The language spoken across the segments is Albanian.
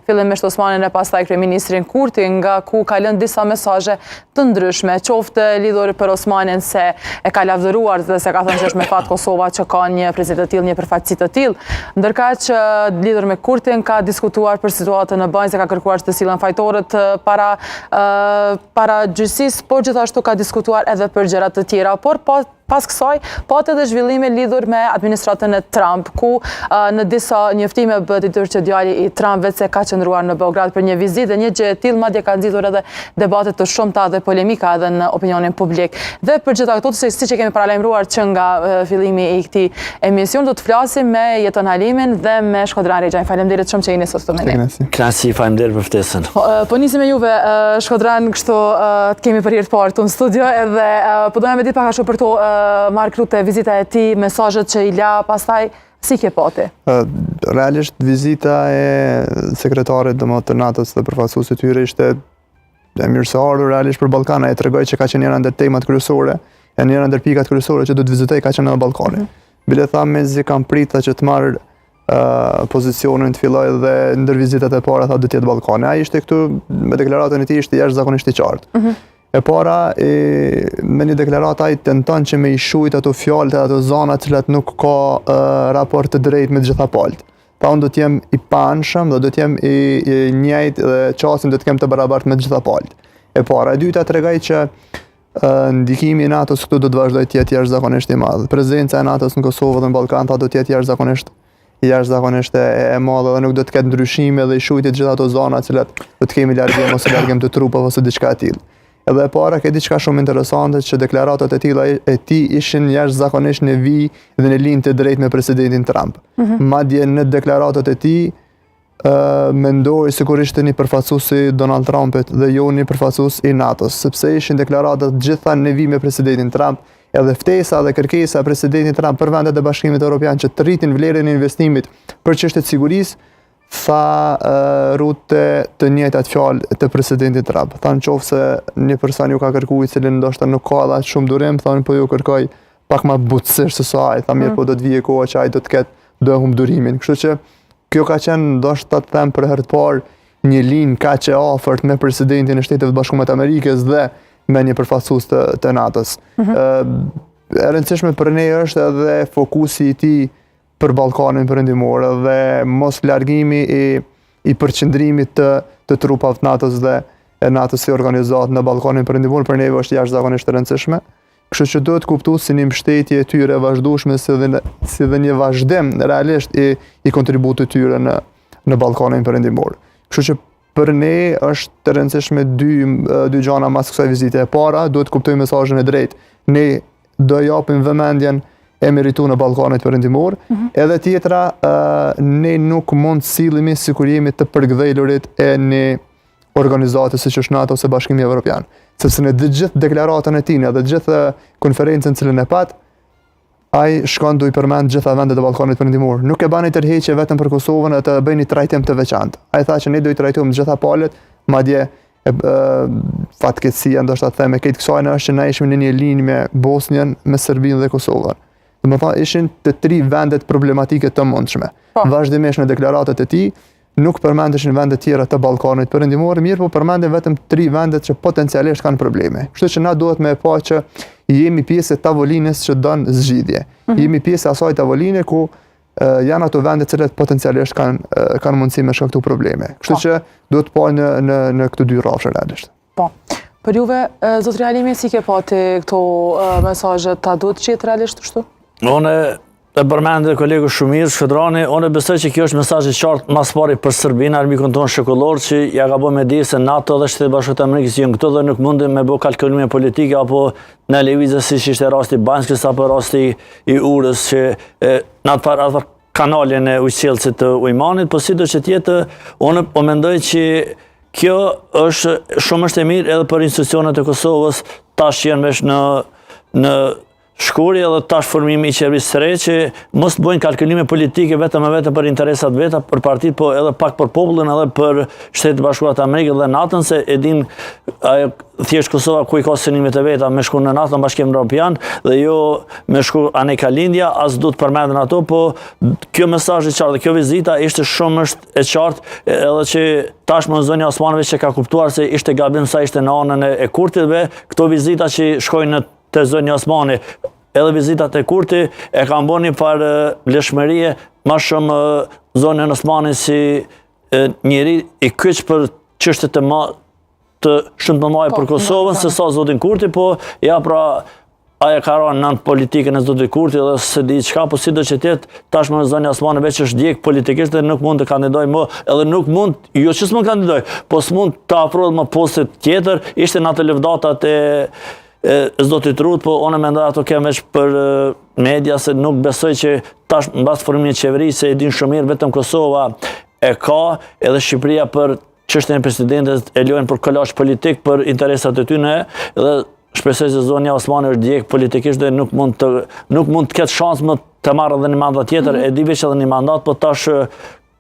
fillimisht Osmanin e pastaj kryeministrin Kurti, nga ku ka lënë disa mesazhe të ndryshme, qoftë lidhur për Osmanin se e ka lavdëruar dhe se ka thënë që është me fat Kosova që ka një prezident të tillë, një përfaqësi të tillë, ndërkaq që lidhur me Kurtin ka diskutuar për situatën në Banjë, ka kërkuar të sillen fajtorët para gjyqësisë, por gjithashtu ka diskutuar edhe për gjëra të tjera, por pas kësaj, patë edhe zhvillime lidhur me administratën e Trump, ku në disa njoftime bëhet ditur që djali i Trump vetë se ka qëndruar në Beograd për një vizitë dhe një gjë e tillë madje ka nxitur edhe debate të shumta dhe polemika edhe në opinionin publik. Dhe për gjitha këto, siç e kemi paralajmëruar që nga fillimi i këtij emisioni, do të flasim me Jeton Halimin dhe me Shkodran Rexhajin. Faleminderit shumë që jeni sot këtu me ne. Krasi, faleminderit për ftesën. Po nisim me juve, Shkodran, kështu të kemi për herë të parë këtu në studio edhe po doja me ditë pak a shumë për to Mark Rutte, vizita e tij, mesazhet që i la, pastaj si ke pati? Realisht vizita e sekretarit të NATO-s dhe përfaqësuesit të tyre ishte e mirëseardhur realisht për Ballkan, ai tregoi që ka qenë njëra ndër temat kryesore, njëra ndër pikat kryesore që do të vizitoj ka qenë në Ballkanin. Bile tha mezi kam pritur që të marr pozicionin të filloj dhe ndër vizitat e para tha do të jetë Ballkani. Ai ishte këtu me deklaratën e tij ishte jashtëzakonisht i qartë. E para, me një deklarat ai tenton që me i shujt ato fjalët e ato zona cilat nuk ka raport të drejtë me të gjitha palët. Pa unë do t'jem i panshëm dhe do t'jem i njëjtë dhe qasim do t'kem të barabartë me të gjitha palët. E para, e dyta tregoj që ndikimi i NATO-s këtu do të vazhdoj të jetë jashtëzakonisht i madh. Prezenca e NATO-s në Kosovë dhe në Ballkan do të jetë jashtëzakonisht e madhe dhe nuk do të ketë ndryshime dhe i shujt të gjitha ato zona cilat do të kemi largim ose largim të trupave ose diçka e tillë. Edhe e para ke diçka shumë interesante që deklaratat e tilla e tij ishin jashtëzakonisht në vijë dhe në linjë të drejtë me presidentin Trump. Madje në deklaratat e tij mendoi sikur ishte një përfaqësues i Donald Trumpit dhe jo një përfaqësues i NATO-s, sepse ishin deklaratat gjitha në vijë me presidentin Trump, edhe ftesa dhe kërkesa e presidentit Trump për vendet e Bashkimit Evropian që të rritin vlerën e investimit për çështjet sigurisë, tha Rutte të njëjtat fjalë të presidentit Trump. Tha nëse një person ju ka kërkuar i cili ndoshta nuk ka dha shumë durim, thonë po ju kërkoj pak më butësisht se sa ai. Tha mirë, po do të vijë koha që ai do të humb durimin. Kështu që kjo ka qenë ndoshta të them për herë të parë një linjë kaq e afërt me presidentin e Shtetit të Bashkuar të Amerikës dhe me një përfaqësues të NATO-s. E rëndësishme për ne është edhe fokusi i tij për Ballkanin perëndimor dhe mos largimi i përqendrimit të trupave të NATO-s dhe NATO-s si organizatë në Ballkanin perëndimor për neve është jashtëzakonisht e rëndësishme. Kështu që duhet kuptuar si një mbështetje e tyre e vazhdueshme si dhe një vazhdim realisht i kontributit të tyre në Ballkanin perëndimor. Kështu që për ne është e rëndësishme dy gjëra mas kësaj vizite. E para, duhet kuptojmë mesazhin e drejtë. Ne do japim vëmendjen e meritu në Ballkanit perëndimor, edhe tjetra, ne nuk mund sillemi sikur jemi të përgdhelurit e një organizate siç është NATO ose Bashkimi Evropian. Sepse në të gjithë deklaratën e tij, dhe të gjithë konferencën cilën e pat, ai shkon do i përmend gjitha vendet e Ballkanit perëndimor. Nuk e bani tërheqje vetëm për Kosovën e të bëjnë një trajtim të veçantë. Ai tha që ne do i trajtojmë të gjitha palët, madje fatkeqësia ndoshta them e këtë kësaj është që na ishim në një linjë me Bosnjën, me Serbinë dhe Kosovën. Dhe ishin të tri vendet problematike të mundshme. Vazhdimisht në deklaratat e tij nuk përmendeshin vende tjera të Ballkanit perëndimor, mirë po përmenden vetëm tri vendet që potencialisht kanë probleme. Kështu që na duhet me pa që jemi pjesë e tavolinës që don zgjidhje. Jemi pjesë e asaj tavoline ku janë ato vende që potencialisht kanë mundësi me shkaktu probleme. Kështu që duhet pa në këto dy rrafshe realisht. Po. Për juve, zotri Halimi, si ke pati këto mesazhet, ta duhet qetë realisht kështu? Unë e përmendë kolegu Shumir, Shkodrani, unë besoj që kjo është mesazh i qartë mas pari për Serbinë, armikun tonë shekullor që ja ka bërë me di se NATO dhe Shtetet Bashkuara të Amerikës janë këtu dhe nuk mundin me bë kalkulime politike apo në lëvizje siç ishte rasti i Banskës apo rasti i Urës që në atë kanalin e ujësjellësit të Ujmanit, po sidoqë tjetë, unë po mendoj që kjo është shumë e mirë edhe për institucionet e Kosovës tash janë vesh në shkuri edhe tash formimi i qeverisë së re që mos të bëjnë kalkulime politike vetëm e vetëm për interesat veta, për partit, po edhe pak për popullin, edhe për Shtetet Bashkuara të Amerikës dhe NATO-n, se e din thjesht Kosova ku i ka synimet e veta me shku në NATO, në Bashkimin Evropian, dhe jo me shku anë ka lindja, as du të përmenden ato, po kjo mesazh i qartë dhe kjo vizita ishte shumë e qartë, edhe që tashmë zonja Osmanove që ka kuptuar se ishte gabim sa ishte në anën e Kurtitve, këto vizita që shkojnë te zonja Osmani, edhe vizitat e Kurti e kanë bërë një farë lëshmërie ma shumë zonën Osmani si njëri i kyç për çështjet të shumë të mëdha për Kosovën se sa zotin Kurti, po ja pra aja ka rënë në politikën e zotit Kurti dhe se di çka, po sido që tjetë tashmë zonja Osmani veç është djeg politikisht dhe nuk mund të kandidoj më, edhe nuk mund, jo që s'mund kandidoj, po s'mund të afrohet më postit tjetër, ishte në atë lëvdatat e zotit Rut, po unë mendoj ato kemë veç për media, se nuk besoj që tash mbas formimit të qeverisë se e din shumë mirë vetëm Kosova e ka, edhe Shqipëria për çështjen e presidentit e lojnë për kolaç politik për interesat e tyre, dhe shpresoj se zonja Osmani është djeg politikisht dhe nuk mund të ketë shans më të marrë edhe një mandat tjetër, e di veç edhe një mandat, po tash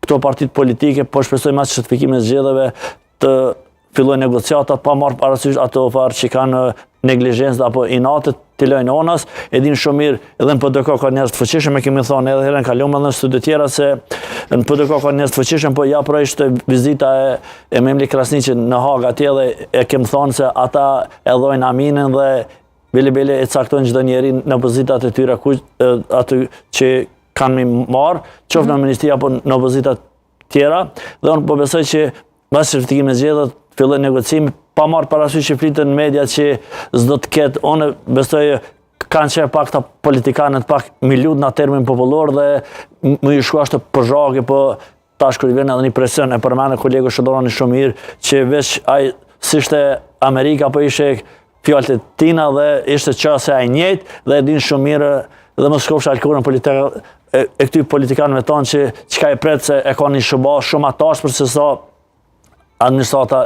këto partit politike po shpresoj mas certifikimin e zgjedhjeve të fillojnë negociatat pa marrë parasysh ato farë që kanë neglizhencë apo inate të lojnë onas, e din shumë mirë edhe në PDK ka njerëz të fuqishëm, e kemi thonë edhe herën kaluar edhe në studio tjera se në PDK ka njerëz të fuqishëm, po ja pra ishte vizita e Memli Krasniqit në Hagë atje dhe e kemi thonë se ata e dhojnë aminin dhe bile e caktojnë çdo njeri në pozitat e tyre aty që kanë mi marë, qoftë në ministri apo në pozitat tjera, dhe unë po besoj që pas certifikimit të zgjedhjeve fillojnë negocimi, pa marrë parasysh që flitën në media që s'do të ketë, unë besoj kanë qenë pak ta politikanët pak mi lut në termin popullor dhe më i shku ashtë përzhake, po tash kur i vjen edhe një presion, e përmendë kolegu Shëdorani shumë mirë, që veç ai s'ishte Amerika, po ishe fjalët e tina dhe ishte qase ai njëjtë dhe e din shumë mirë dhe më shkofsh alkurën politikë e këty politikanëve tonë që çka e pret se e ka një shëba shumë atash për se sa administrata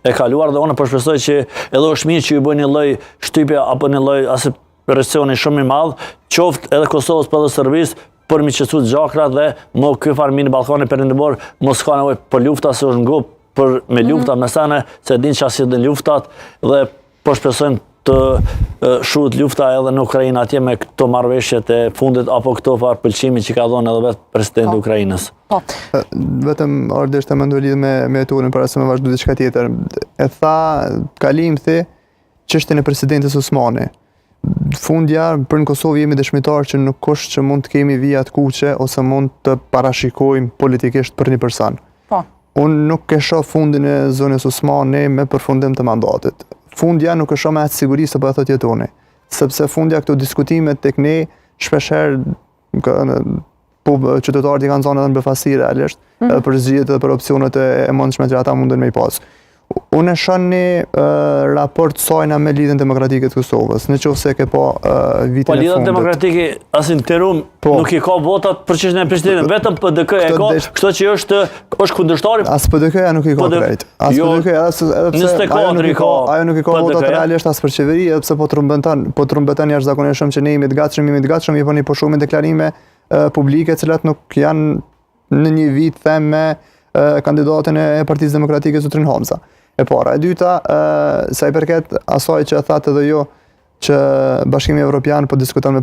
e kaluar, dhe unë përshpresoj që edhe është mirë që ju bëjnë një lloj shtypje apo një lloj presioni shumë i madh, qoftë edhe Kosovës për edhe Serbisë për mi qetësu gjakrat dhe më ky farë mini Ballkani perëndimor mos ka nevojë për lufta, se është ngop për me lufta mesane, se din që asidin luftat dhe përshpresojmë të shut lufta edhe në Ukrainë atje me këto marrëveshjet e fundit apo këto farë pëlqimi që ka dhënë edhe vetë presidenti Ukrainës. Vetëm ordisht të mendoj lidhë me turën para se me vazhdu diçka tjetër. E tha Kalim çështjen e presidentit Osmani. Fundja për në Kosovë jemi dëshmitar që nuk është që mund të kemi vijat kuqe ose mund të parashikojmë politikisht për një person. Unë nuk e shoh fundin e zonës Osmani me përfundim të mandatit. Fundja nuk është me atë sigurisë po e thot jetoni, sepse fundja këto diskutimet tek ne shpeshherë qytetarët i kanë zonë edhe në befasi realisht, për zgjedhjet dhe për opsionet e mundshme që ata mundën me i pas. Unë e shoh një raport sajna me lidhjen demokratike të Kosovës, në qoftë se ke pa vitin e fundit. Po lidhja demokratike asin terum nuk i ka votat për çështjen e presidentit, vetëm PDK e ka, kështu që është kundërshtari. As PDK-ja nuk i ka krejt. As PDK-ja edhe pse ajo nuk i ka votat realisht as për qeveri, edhe pse po trumbeton jashtëzakonisht që ne jemi të gatshëm, i bëni po shumë deklarime publike, të cilat nuk janë në një vit them me kandidatën e Partisë Demokratike Zotrin Hamza. E para. E dyta, sa i përket asaj që thatë edhe jo që Bashkimi Evropian po diskuton me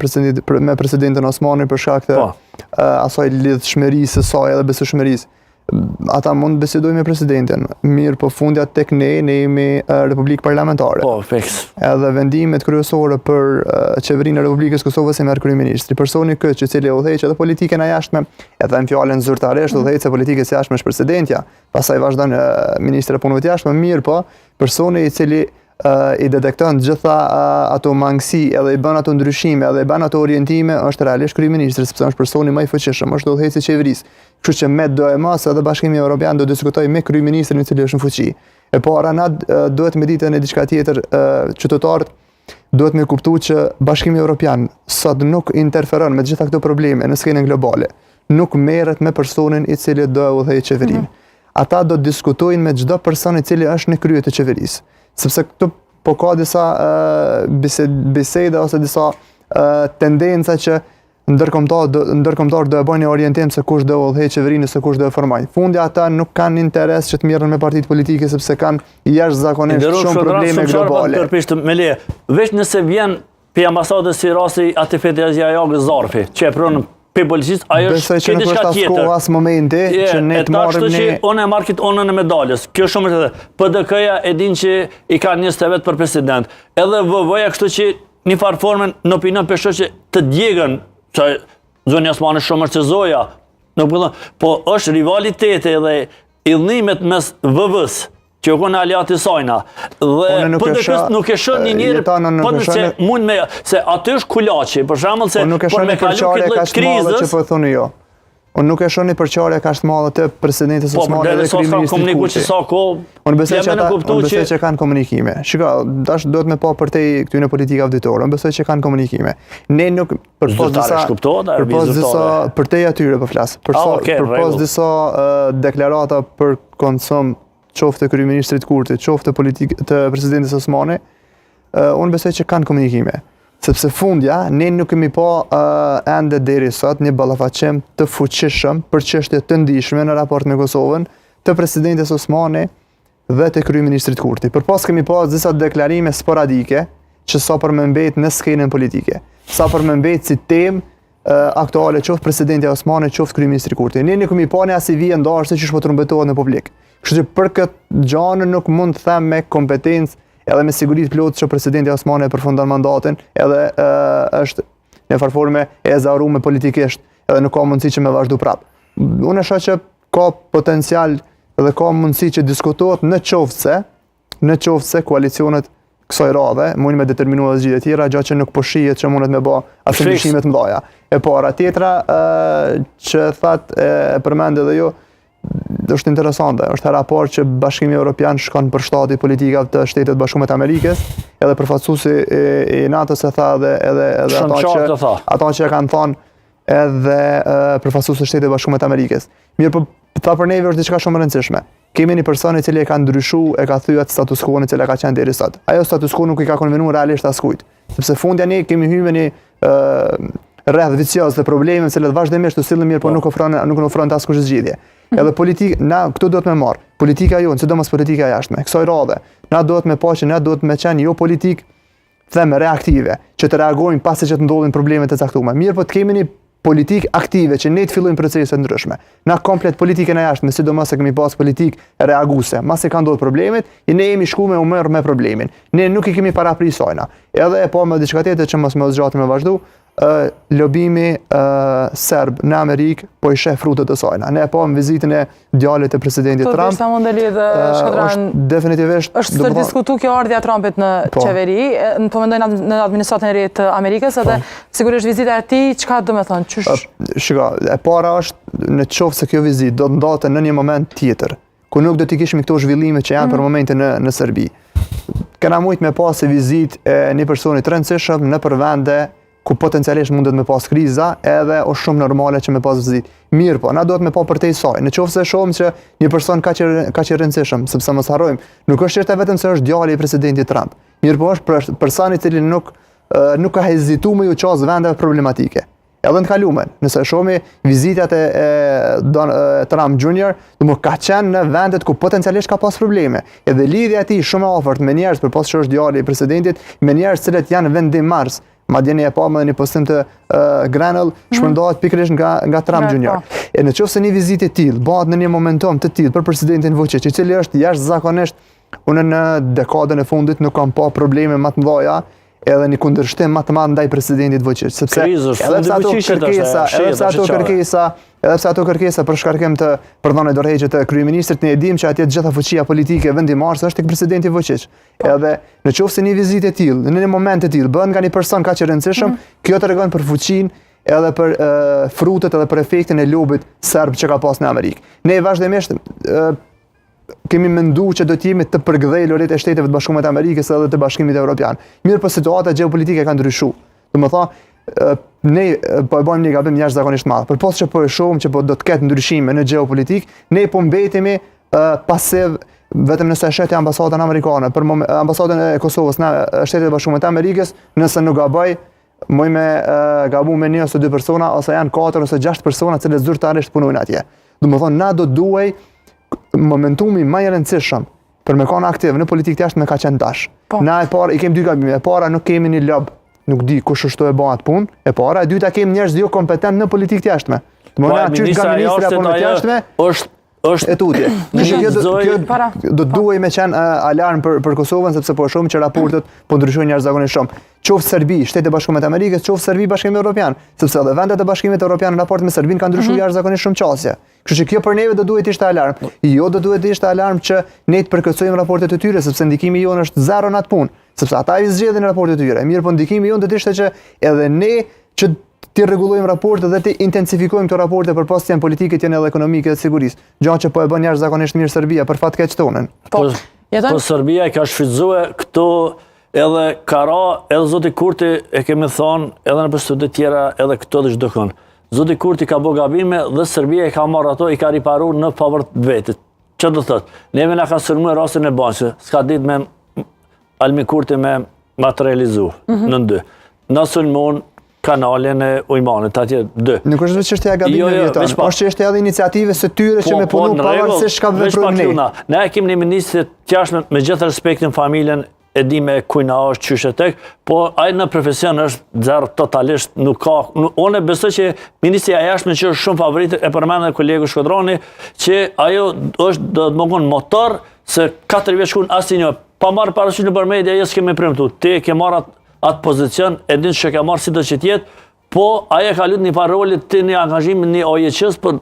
presidentin Osmani për shkak të asaj lidhshmërisë së saj edhe besueshmërisë. Ata mund të bisedojnë me presidentin, mirë po fundja tek ne jemi Republikë Parlamentare. Po, fiks. Edhe vendimet kryesore për qeverinë e Republikës Kosovës e merr kryeministri. Personi këtë që cili udhëheq edhe politikën e jashtme, edhe në fjalën zyrtarisht udhëheqse politikës së jashtme është presidentja, pastaj vazhdon ministri i punëve të jashtme, mirë po, personi i cili i detekton gjitha ato mangësi edhe i bën ato ndryshime edhe i bën ato orientime është realisht kryeministri, sepse është personi më i fuqishëm, është udhëheqësi i qeverisë. Kështu që me do e mas edhe Bashkimi Evropian do diskutoj me kryeministrin i cili është në fuqi. E para na duhet me ditën e diçka tjetër, qytetarët duhet me kuptu që Bashkimi Evropian sot nuk interferon me gjitha këto probleme në skenën globale, nuk merret me personin i cili do e udhëheqë qeverinë. Ata do të diskutojnë me çdo person i cili është në krye të qeverisë. Sepse këtu po ka disa biseda ose disa tendenca që ndërkombëtar do e bëjnë orientim se kush do udhëhej qeverinë, se kush do e formojë. Fundi ata nuk kanë interes që të mirën me partitë politike sepse kanë jashtëzakonisht shumë probleme globale. Me leje, veç nëse vjen për ambasadës si rasti atë Fetja Jagë Zarfi, që e pronë për policisë, ajo është që nuk është asko as momenti që ne të marrim ne. Unë e marr këtë onën e medaljes. Kjo shumë është edhe. PDK-ja e din që i ka 20 vet për president. Edhe VV-ja kështu që një farë formën në opinion për që të djegën që Zonja Osmani shumë është që Zoja, po është rivalitete dhe idhnimet mes VV-s, që u konë aliati sajna, dhe PDK-s nuk e shën një njërë, po nëse mund me, se aty është kulaçi, për shembull se për me kalu këtë lloj krizës, unë nuk e shoh një përçarje kaq të madhe të presidentës Osmani dhe kryeministrit Kurti. Unë besoj që kanë komunikime. Shiko, tash duhet me pa për te këtyre politika auditore. Unë besoj që kanë komunikime. Ne nuk përpos te atyre po flas. Përpos disa deklarata për konsum qoftë të kryeministrit Kurti, qoftë të presidentës Osmani, unë besoj që kanë komunikime. Sepse fundja, ne nuk kemi pa ende deri sot një ballafaqim të fuqishëm për çështje të ndihshme në raport me Kosovën të presidentës Osmani dhe të kryeministrit Kurti. Përpas kemi pas disa deklarime sporadike që sa për me mbet në skenën politike, sa për me mbet si temë aktuale qoftë presidenti Osmani, qoftë kryeministri Kurti. Ne nuk kemi pa një as i vije ndarse që shpo trumbetohet në publik. Kështu që për këtë gjë nuk mund të them me kompetencë edhe me sigurit plot që presidenti Osmani e përfundon mandatin, edhe është në farforme e zaruar politikisht, edhe nuk ka mundësi që me vazhdu prap. Unë shoh që ka potencial dhe ka mundësi që diskutohet në qoftë se koalicionet kësaj radhe mundin me determinuar zgjidhje tjera, gjë që nuk po shihet që mundet me bë ato ndryshime të mëdha. E para tjetra që thatë e përmend edhe ju, është interesante, është hera parë që Bashkimi Evropian shkon për shtati politikave të Shtetet Bashkuara të Amerikës, edhe përfaqësuesi i NATO-s e tha edhe ata që kanë thonë edhe përfaqësuesi i Shtetet Bashkuara të Amerikës. Mirë, po tha për neve është diçka shumë e rëndësishme. Kemi një person i cili e ka ndryshuar, e ka thyer atë status quo-n i cili ka qenë deri sot. Ajo status quo nuk i ka konvenuar realisht askujt, sepse fundja ne kemi hyrë me një rreth vicioz të problemeve që vazhdimisht u sillen mirë, po nuk ofron askush zgjidhje. Edhe këtu duhet me marr. Politika jonë, sidomos politika jashtme, kësaj radhe, na duhet me pa që na duhet me qenë jo politik, them reaktive, që të reagojmë pasi që të ndodhin problemet e caktuara. Mirë, po të kemi një politik aktive që ne të fillojmë procese të ndryshme. Na komplet politikën e jashtme, sidomos se kemi pas politik reaguese, masi ka ndodhur problemet, ne jemi shkuar me merr me problemin. Ne nuk i kemi paraprisur sajna. Edhe e pa me diçka tjetër që mos më zgjatem me vazhdu, lobimi serb në Amerikë po i sheh frutet e sajna. Ne e pam vizitën e djalit të presidentit Trump. Sa mundeli dhe shkëdran definitivisht është të diskutu kjo ardhja e Trumpit në qeveri, po mendoj në administratën e re të Amerikës, edhe sigurisht vizita e tij çka do të thonë? Shiko, e para është në qoftë se kjo vizitë do të ndodhte në një moment tjetër, ku nuk do të kishim këto zhvillime që janë për momentin në Serbi. Kena mujt me pas vizitë e një personi të rëndësishëm në vende ku potencialisht mundet me pas kriza, edhe është shumë normale që me pas vizitë. Mirë po, na duhet me pa përtej saj. Në qoftë se shohim që një person kaq i rëndësishëm, sepse mos harrojmë, nuk është çështja vetëm se është djali i presidentit Trump. Mirë po, është person i cili nuk ka hezituar me u ços vendeve problematike. Edhe në kalumen, nëse shohim vizitat e Trump Jr., ka qenë në vendet ku potencialisht ka pas probleme. Edhe lidhja e tij shumë e afërt me njerëz përpas që është djali i presidentit, me njerëz që janë vendimmarrës. Madje ne e pa më një postim të Grenell shpërndahet pikërisht nga Trump Jr. E në qoftë se një vizitë e tillë bëhet në një momentum të tillë për presidentin Vučić, i cili është jashtëzakonisht, unë në dekadën e fundit nuk kam pa probleme më të mëdha edhe një kundërshtim më të madh ndaj presidentit Vučić, sepse edhe pse ato kërkesa për shkarkim të përdhënies dorëheqje të kryeministrit, ne e dimë që atje të gjitha fuqia politike vendimmarrëse është tek presidenti Vučić. Edhe në qoftë se një vizitë e tillë, në një moment të tillë bëhet nga një person kaq i rëndësishëm, kjo tregon për fuqinë edhe për frutet edhe për efektin e lobit serb që ka pas në Amerikë. Ne vazhdimisht kemi menduar që do të jemi të përgdhelur e Shteteve të Bashkuara të Amerikës edhe të Bashkimit Evropian. Mirë, po situata gjeopolitike ka ndryshuar. Domethënë, ne po e bëjmë një gabim jashtëzakonisht madh. Përpos që po e shohim që po do të ketë ndryshime në gjeopolitik, ne po mbetemi pasiv vetëm nëse e shet ambasadën amerikane, për ambasadën e Kosovës në Shtetet e Bashkuara të Amerikës, nëse nuk gaboj, moj me gabu me 1 ose 2 persona, ose janë 4 ose 6 persona cilët zyrtarisht punojnë atje. Do më thonë, na do duhej momentumi më i rëndësishëm për me kanë aktiv në politikë jashtë me ka qenë tash. Na e para, i kemi 2 gabime. E para nuk kemi një lob, nuk di kush është e bën atë punë. E para, e dyta kemi njerëz jo kompetent në politikë jashtme. Do më thonë, çysh nga ministri apo në jashtme është e tutje. Do duhej me qenë alarm për Kosovën, sepse po shohim që raportet po ndryshojnë jashtëzakonisht shumë. Qoftë Serbi, Shtetet e Bashkuara të Amerikës, qoftë Serbi, Bashkimi Evropian, sepse edhe vendet e Bashkimit Evropian në raport me Serbinë kanë ndryshuar jashtëzakonisht shumë qasje. Kështu që kjo për neve do duhet ishte alarm. Jo do duhet ishte alarm që ne të përkësojmë raportet e tyre, sepse ndikimi jonë është zero në atë punë, sepse ata i zgjedhin raportet e tyre. Mirë, po ndikimi jonë do të ishte që edhe ne që të rregullojmë raportet dhe të intensifikojmë këto raporte për pas janë politike, janë edhe ekonomike dhe sigurisë. Gjë që po e bën jashtëzakonisht mirë Serbia për fat keq tonën. Po Serbia ka shfrytzuar këto edhe kara, edhe zoti Kurti e kemi thonë edhe në studio të tjera edhe këto dhe çdo kënd. Zoti Kurti ka bë gabime dhe Serbia i ka marrë ato, i ka riparuar në favor të vetit. Çfarë do thotë? Neve na ka sulmuar rastin e Banqës, s'ka ditë me Almi Kurti me materializu në 2. Na sulmon kanalin e Ujmanit, atje 2. Nuk është vetëm çështja e gabimeve tonë, është çështja edhe iniciative së tyre që me punu pavarësisht çka veprojmë ne. Ne kemi një ministër të jashtëm me gjithë respektin familjen e di me kujna është qyshe tek, po ai në profesion është zero totalisht, nuk ka. Unë besoj që ministrja e jashtme që është shumë favorit, e përmend kolegu Shkodroni, që ajo është do të mëngon motor se 4 vjeç kun asnjë pa marrë parasysh në media, jo s'kemë premtu. Ti ke marrë atë pozicion, e din që ka marrë si do që tjetë, po ajo ka lutë një parolit të një angazhim një OJQ-s, po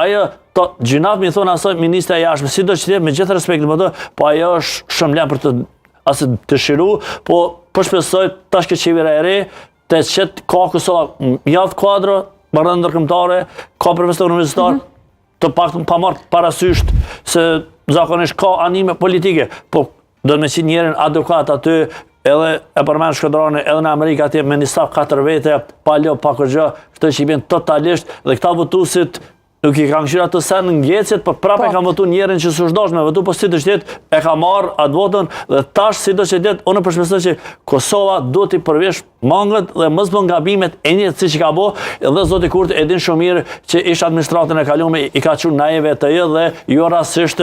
ajo gjinaf mi thonë asoj ministra e jashtme, si do që tjetë, me gjithë respektin për të, po ajo është shumë lem për të shiru, po shpesoj tash këtë qevira e re, të qëtë ka Kosova mjaft kuadro, bardhë ndërkombëtare, ka profesor universitar, të pak pa marrë parasysht se zakonisht ka anime politike, po do të me qenë njerën adekuat aty, edhe e përmend Shkodroni, edhe në Amerikë atje me një staf 4 vete, pa lop, pa kërgjë, këtë që i bjen totalisht, dhe këta votuesit nuk i kanë qenë ato sen ngjecet, por prapë kanë votuar njerën që s'u dosh me votu, po si do të jetë e ka marrë atë votën dhe tash si do të jetë, unë përshpresoj që Kosova duhet të përvesh mangët dhe mos bën gabimet e njëjtë siç ka bë, edhe zoti Kurti e din shumë mirë që ish administratën e kaluar i ka thënë naive të dhe jo rastisht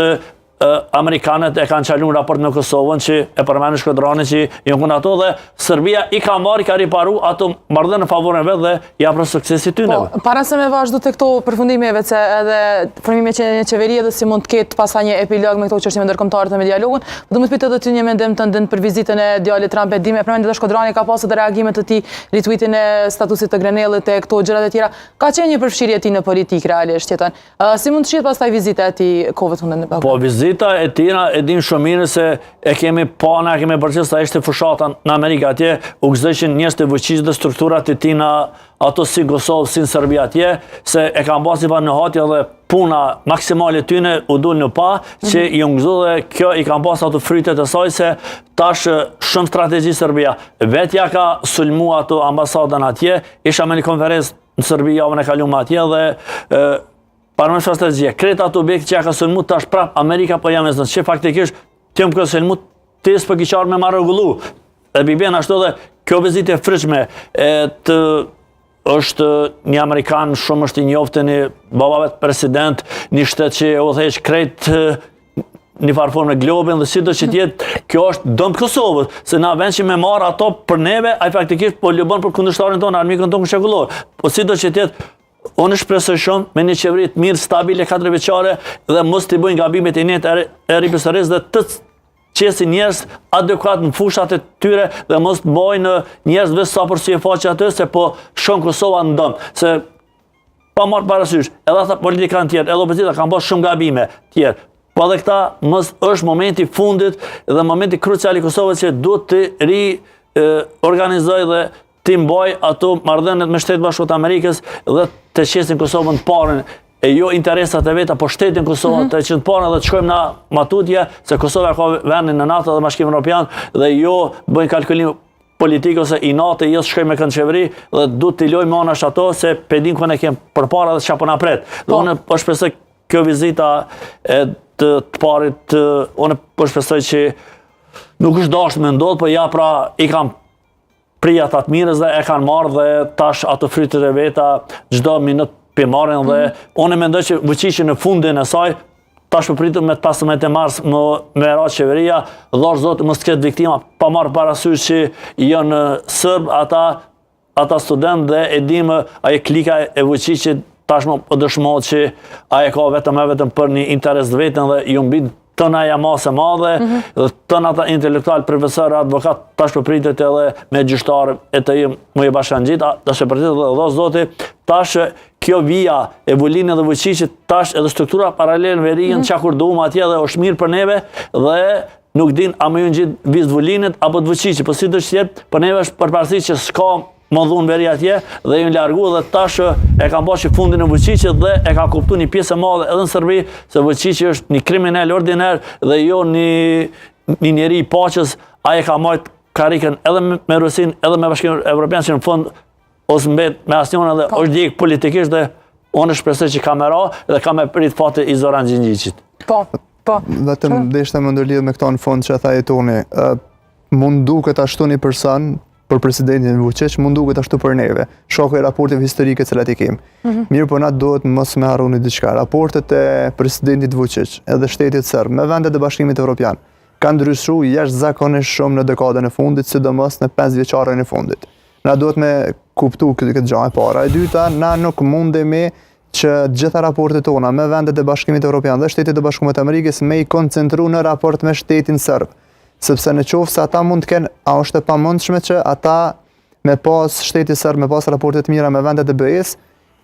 Amerikanët e kanë çaluar raport në Kosovën që e përmend Shkodroni që janë ato dhe Serbia i ka marrë, ka riparu ato marrë në favorin vet dhe ja për suksesi tyre. Po, para se me vazhdo të këto përfundimeve se edhe formime që një qeveri edhe si mund të ketë pastaj një epilog me këto çështje ndërkombëtare me dialogun, do më pyet edhe ty një mendim të ndën për vizitën e djalit Trump e dimë përmend edhe Shkodroni ka pasur reagimet të tij, retweetin e statusit të Grenellit e këto gjërat e tjera. Ka qenë një përfshirje e tij në politikë realisht, jeton. Si mund të shihet pastaj vizita e tij kohëve të fundit në Beograd? Po vizita e tjera e dim shumë mirë se e kemi pana, kemi përcjell sa ishte fushata në Amerikë atje, u gëzojnë njerëz të fuqishëm dhe strukturat e tina ato si Kosovë, si Serbia atje, se e kanë basi pa në hatje dhe puna maksimale tyne u dul në pa, që i ngëzu dhe kjo i kanë basi ato frytet e saj se tash shumë strategji Serbia. Vetja ka sulmu ato ambasadën atje, isha me një konferencë në Serbi javën e kaluar atje dhe parë në strategjia, kretë ato objekte që ja ka sulmu, tash prap Amerika po jam e zënë, që faktikisht të jëmë këtë sulmu, të jesë për kiqarë me marrë regullu. Dhe bibjen ashtu dhe kjo vizit e frishme, është një Amerikan, shumë është i njoftë, një babavet president, një shtetë që u theq krejt një farform në globin dhe si do që tjetë, kjo është dëmë Kosovës, se na vend që me marrë ato për neve, a i faktikisht po lëbën për kundërshtarin tonë, armikën tonë këshekullor. Po si do që tjetë, unë shpresoj shumë me një qeveri të mirë, stabile, 4 vjeçare dhe mos t'i bëjnë gabimet e njëjtë e ripësëris dhe të qesin njerëz adekuat në fushat e tyre dhe mos të bëjnë njerëz vetë sa për si e faqe aty se po shon Kosova në dëm. Se pa marrë parasysh, edhe ata politikanë tjerë, edhe opozita kanë bërë shumë gabime tjerë. Po edhe këta mos është momenti fundit dhe momenti krucial i Kosovës që duhet të riorganizoj dhe të mbaj ato marrëdhëniet me Shtetet Bashkuara të Amerikës dhe të qesin Kosovën të parën e jo interesat e veta, po shtetin Kosovë të qenë të parën dhe të shkojmë na matutje se Kosova ka vendin në NATO dhe Bashkimin Evropian dhe jo bëjnë kalkulim politik ose i NATO jo shkojmë me kënd qeveri dhe duhet të lojmë anash ato se pedin ku ne kem përpara dhe çapo na pret. Dhe unë po shpresoj kjo vizita e të parit, unë po shpresoj që nuk është dashur me ndodh, po ja pra i kam prijat atë mirës dhe e kanë marrë dhe tash ato frytet e veta çdo minutë për marrin dhe unë mendoj që Vučići në fundin e saj tash po pritet me 15 mars me ra qeveria, dhosh zot mos ketë viktima, pa marrë parasysh që janë serb ata student dhe e dimë ajo klika e Vučićit tashmë po dëshmohet që ai ka vetëm për një interes të vetën dhe ju mbi tëna ja masë e madhe, dhe tëna ata intelektual, profesor, advokat, tash po pritet edhe me gjyqtarë e të im më i bashkangjit, tash e përtit dhe zoti, tash kjo vija e Vulinit dhe Vučićit, tash edhe struktura paralel në verigën që kur duhum atje dhe është mirë për neve dhe nuk din a më ju në gjithë vizë Vulinit apo të Vučićit, po si të shqip, për neve është përparësi që s'ka më dhunë veri atje dhe ju në largu dhe tash e kam bërë që fundin e Vučićit dhe e ka kuptu një pjesë e madhe edhe në Serbi se Vučići është një kriminal ordiner dhe jo një njeri i paqës, a e ka marrë karikën edhe me Rusin edhe me Bashkimin Evropian që në fund ose mbet me asnjërin dhe është djeg politikisht dhe unë shpresoj që ka me ra dhe ka me prit fati i Zoran Gjingjicit. Po. Vetëm deshte më ndërlidh me këto në fund që tha Jetoni, mund duket ashtu një person për presidentin Vučić, mund duket ashtu për neve. Shoku i raporteve historike cilat i kemi. Mirë, po na duhet mos me harroni diçka. Raportet e presidentit Vučić edhe shtetit serb me vendet e Bashkimit Evropian kanë ndryshuar jashtëzakonisht shumë në dekadën e fundit, sidomos në 5 vjeçaren e fundit. Na duhet me kuptu këtë gjë e para. E dyta, na nuk mundemi që gjitha raportet tona me vendet e Bashkimit Evropian dhe shtetit e Bashkuar të Amerikës me i koncentru në raport me shtetin serb. Sepse në qoftë se ata mund të kenë, a është e pamundshme që ata me pas shteti serb, me pas raportet mira me vendet e BE-s,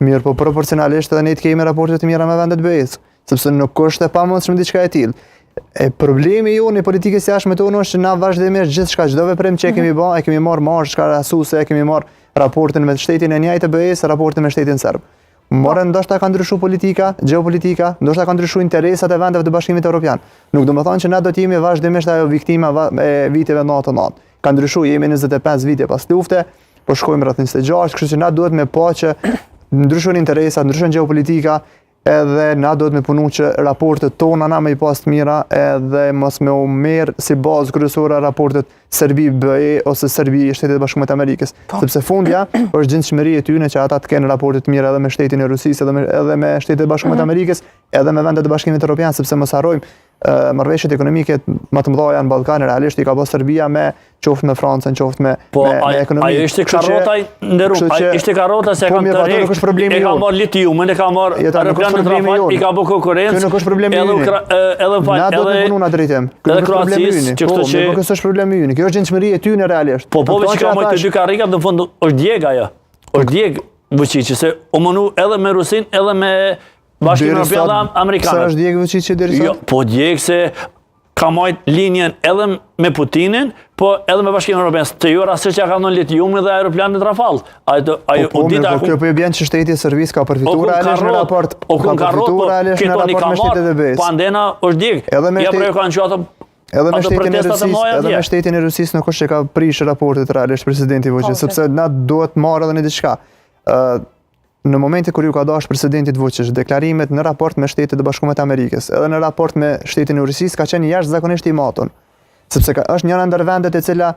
mirë po proporcionalisht edhe ne të kemi raportet mira me vendet e BE-s, sepse nuk është e pamundshme diçka e tillë. E problemi jonë i politikës jashtme tonë është që na vazhdimisht gjithçka çdo veprim që kemi bërë, e kemi marrë marrë rasuese, e kemi marrë raportin me shtetin e njëjtë të BE-s, raportin me shtetin serb. More ndoshta ka ndryshuar politika, geopolitika, ndoshta ka ndryshuar interesat e vendeve të Bashkimit Evropian. Nuk do të thonë që na do të jemi vazhdimisht ajo viktima e viteve 99. Ka ndryshuar, jemi 25 vite pas lufte, po shkojmë rreth 26, kështu që na duhet me pa që ndryshojnë interesat, ndryshon geopolitika, edhe na duhet me punu që raportet tona na me i pas të mira edhe mos me u merë si bazë kryesore raportet Serbi-BE ose Serbi-Shtetet e Bashkuara të Amerikës. Sepse fundja është gjendshmëri e tyre që ata të kenë raportet të mira edhe me shtetin e Rusisë, edhe me Shtetet e Bashkuara të Amerikës, edhe me vendet e Bashkimit Evropian, sepse mos harrojmë marrëveshjet ekonomike më të mëdha në Ballkan, realisht i ka bërë Serbia me qoftë me Francën, qoftë me ekonominë. Ajo ishte karrota nderuar, ishte karrota se kanë tërhequr, e ka marrë litiumin, e ka marrë aeroplanin Rafale, i ka bërë konkurrencë. Kjo nuk është problemi ynë. Edhe na do të punojmë në drejtim. Kjo nuk është problemi ynë. Kjo është problemi ynë. Kjo është gjendshmëria e tyre realisht. Po veç ka më të dy karrikat në fund është djeg ajo. Është djeg Vučići se u mënu edhe me Rusin, edhe me Bashkimin Evropian dhe Amerikanët. Sa është djeg Vučići deri sot? Jo, po djeg se ka marrë linjen edhe me Putinin, po edhe me Bashkimin Evropian. Të jo rastësisht që ka dhënë litiumin dhe aeroplanit Rafale. Po kjo po e bën që shteti i Serbisë ka përfituar realisht në raport. Ka përfituar realisht në raport me shtetet e BE-s. Po andena është djeg. Ja pra jo kanë qenë Edhe me shtetin e Rusisë nuk është që ka prish raportet realisht presidenti Vučić, sepse na duhet marrë edhe në diçka. Në momentin kur ju ka dashur presidentit Vučić, deklarimet në raport me Shtetet e Bashkuara të Amerikës, edhe në raport me shtetin e Rusisë ka qenë jashtëzakonisht i matur. Sepse është njëra ndër vendet e cila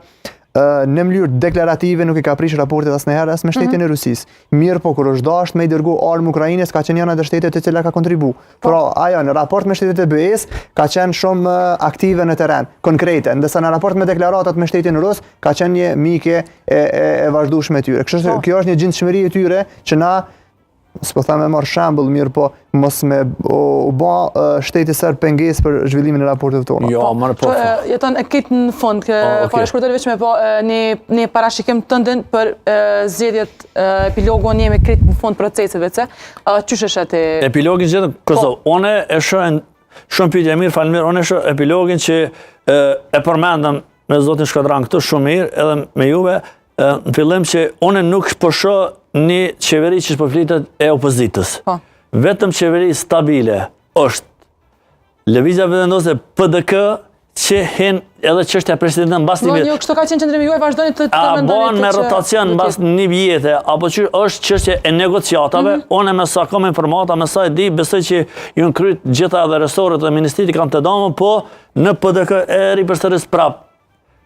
në mënyrë deklarative nuk i ka prish raportet asnjëherë as me shtetin e Rusisë. Mirë po kur është dashur me i dërgu armë Ukrainës, ka qenë njëra ndër shtetet e cila ka kontribuar. Pra ajo në raport me shtetet e BE-s ka qenë shumë aktive në terren, konkrete, ndërsa në raport me deklaratat me shtetin rus ka qenë një mike e vazhdueshme e tyre. Kështu kjo është një gjendshmëri e tyre që na s'po them me marr shembull, mirë po mos me u bë shteti serb pengesë për zhvillimin e raporteve tona. Jo, marr po. Jeton e këtë në fund që para shkurtër veç me po ne parashikim tëndën për zgjedhjet epilogun jemi këtë në fund proceseve se çysh është atë epilogin gjithë Kosovë. Unë e shoh shumë pyetje mirë, faleminderit. Unë e shoh epilogin që e përmendëm me zotin Shkodran këtu shumë mirë edhe me juve. Në fillim që unë nuk po shoh një qeveri që po flitet e opozitës. Vetëm qeveri stabile është Lëvizja Vendosë PDK që hen edhe çështja presidentit mbas një vjet. Jo, kështu ka qenë qendrimi juaj, vazhdoni të mendoni. A bën me rotacion mbas një vjete apo që është çështje e negociatave? Unë me sa kam informata, me sa e di, besoj që janë kryet gjitha edhe resortet e ministrit kanë të domën, po në PDK e ripërsëris prap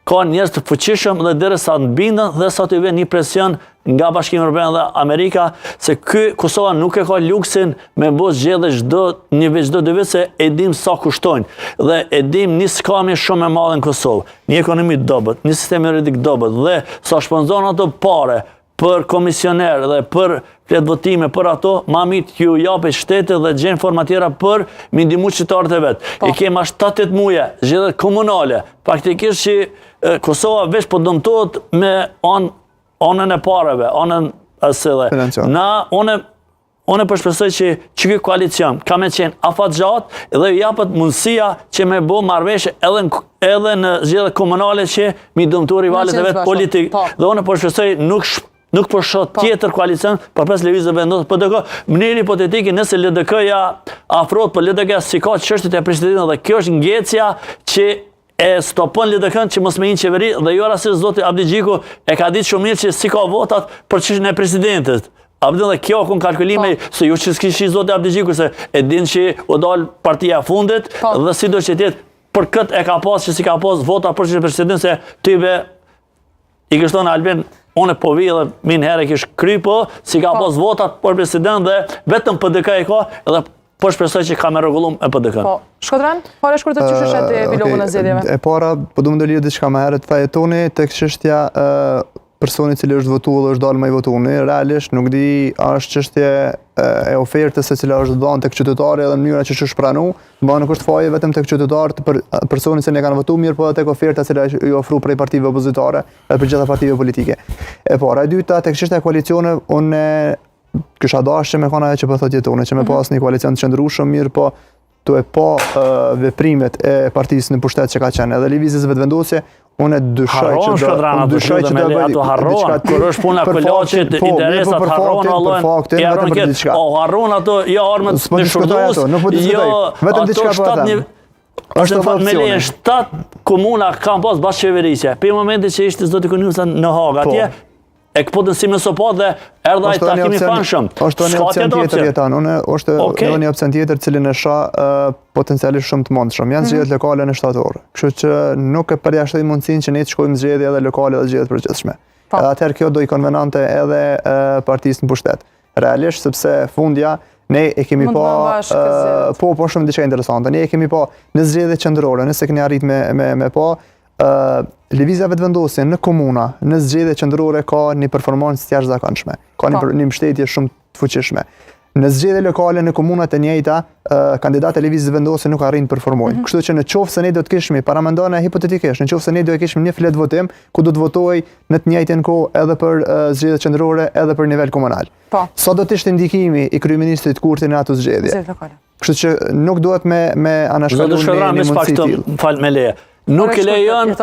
ka njerëz të fuqishëm dhe derisa të bindën dhe sa të vjen një presion nga Bashkimi Evropian dhe Amerika se Kosova nuk e ka luksin me bos zgjedhje çdo 2 vjet se e dim sa kushtojnë dhe e dim një skamje shumë e madhe në Kosovë, një ekonomi dobët, një sistem juridik dobët dhe sa shpenzon ato pare për komisioner dhe për flet votime për ato, ma mirë t'ju japet shtetit dhe gjenë forma tjera për mi ndihmu qytetarët e vetë. I kema 7-8 muaj zgjedhjet komunale, praktikisht që Kosova veç po dëmtohet me anën e pareve, anën asille. Unë përshpresoj që ky koalicion ka me qenë afat gjatë dhe ju japet mundësia që me bo marrëveshje edhe në zgjedhjet komunale që mi dëmtu rivalet e vetë politik. Dhe unë përshpresoj nuk po shoh tjetër koalicion përmes lëvizjeve vendosur PDK. Mënyrë hipotetike nëse LDK-ja afrohet, po LDK-ja si ka çështjet e Prishtinës dhe kjo është ngjecja që e stopon LDK-n që mos me një qeveri dhe jo rastisht zoti Abdi Gjiku e ka ditë shumë mirë që si ka votat për çështjen e presidentit. Abdi dhe kjo kon kalkulime se ju që s'kishi zoti Abdi Gjiku se e din që u dal partia fundit dhe sido që tjetë për këtë e ka pas që si ka pas vota për çështjen e presidentit se tyve i kështon Albin unë po vi dhe minë herë kish krypo, si ka pas votat për president dhe vetëm PDK e ka edhe po shpresoj që ka me rregullum e PDK. Po, Shkodran, pare shkurtër që shet e bilogun e zgjedhjeve. E para, po du më do lidhë diçka më herët, fa jetoni tek çështja personi cili është votu dhe është dalë më i votuni, realisht nuk di është çështje e ofertës se cila është dhënë tek qytetari edhe mënyra që është pranu, ma nuk është faje vetëm tek qytetarët për personin se ne kanë votu mirë, po tek oferta cila i ofru prej partive opozitare dhe për gjitha partive politike. E para, e dyta, tek çështja e koalicione, unë kisha dashur që me kanë ajo që po thotë jetoni, që me pas një koalicion të qëndrueshëm mirë, po tu e pa veprimet e partisë në pushtet që ka qenë, edhe lëvizjes vetëvendosje, unë dyshoj që do bëj kur është puna kolaçit, interesat harron Allahun, harron ato jo armët me shurdhus, vetëm diçka po them. Është familje 7 komuna kanë pas bashkëqeverisje. Për momentin që ishte zoti Koniusa në Hagë atje, e këpotënsim në sopat dhe erdha i takimi fanshëm. Është një opcion tjetër jetan. Është edhe një opcion tjetër cilin e shoh potencialisht shumë të mundshëm. Janë zgjedhjet lokale në shtator. Kështu që nuk e përjashtoj mundësinë që ne të shkojmë zgjedhje edhe lokale dhe zgjedhje përgjithshme. Edhe atëherë kjo do i konvenante edhe partisë në pushtet. Realisht sepse fundja ne e kemi pa po shumë diçka interesante. Ne e kemi pa në zgjedhjet qendrore, nëse keni arrit me pa lëvizja vetëvendosje në komuna, në zgjedhje qendrore ka një performancë të jashtëzakonshme, ka një mbështetje shumë të fuqishme. Në zgjedhje lokale në komunat e njëjta, kandidatë e lëvizjes vendosje nuk arrin të performojnë. Kështu që nëse ne do të kishim paramendone hipotetikisht, nëse ne do të kishim një flet votim ku do të votojë në të njëjtën kohë edhe për zgjedhjet qendrore edhe për nivel komunal. Sa do të ishte ndikimi i kryeministrit Kurti në ato zgjedhje? Kështu që nuk duhet me anashkalluar një mundësi tillë. Fal me leje. Nuk e lejon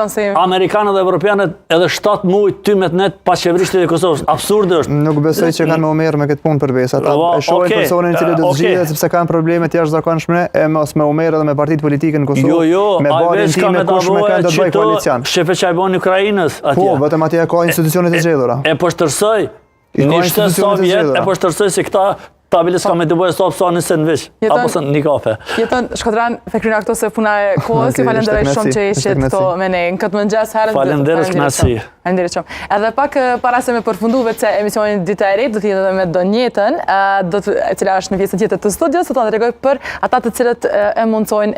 Amerikanët dhe Evropianët edhe 7 muaj tymet net pas qeverisë të Kosovës. Absurd është. Nuk besoj që kanë më merr me këtë punë përveç. Ata e shohin personin i cili do të zgjidhet sepse kanë probleme të jashtëzakonshme e mos me merr edhe me partitë politike në Kosovë. Me bërë time kush me kanë të bëj koalicion. Shefe çaj bën Ukrainës atje. Po, vetëm atje ka institucionet e zgjedhura. E poshtërsoj. Një sovjet e poshtërsoj se këta stabilis ka me të bëjë stop sa në sandwich, apo sa një kafe. Jetën, Shkodran, Fekrina këto se puna e kohës, ju falenderoj shumë që ishit këto me ne. Në këtë mëngjes herët... Falenderoj knasi. Falenderoj shumë. Edhe pak para se me përfundu vetë se emisionin Dita e Re, do t'jetë edhe me Donjetën, e cila është në pjesën tjetër të studios, do t'na tregoj për ata të cilët e mundsojnë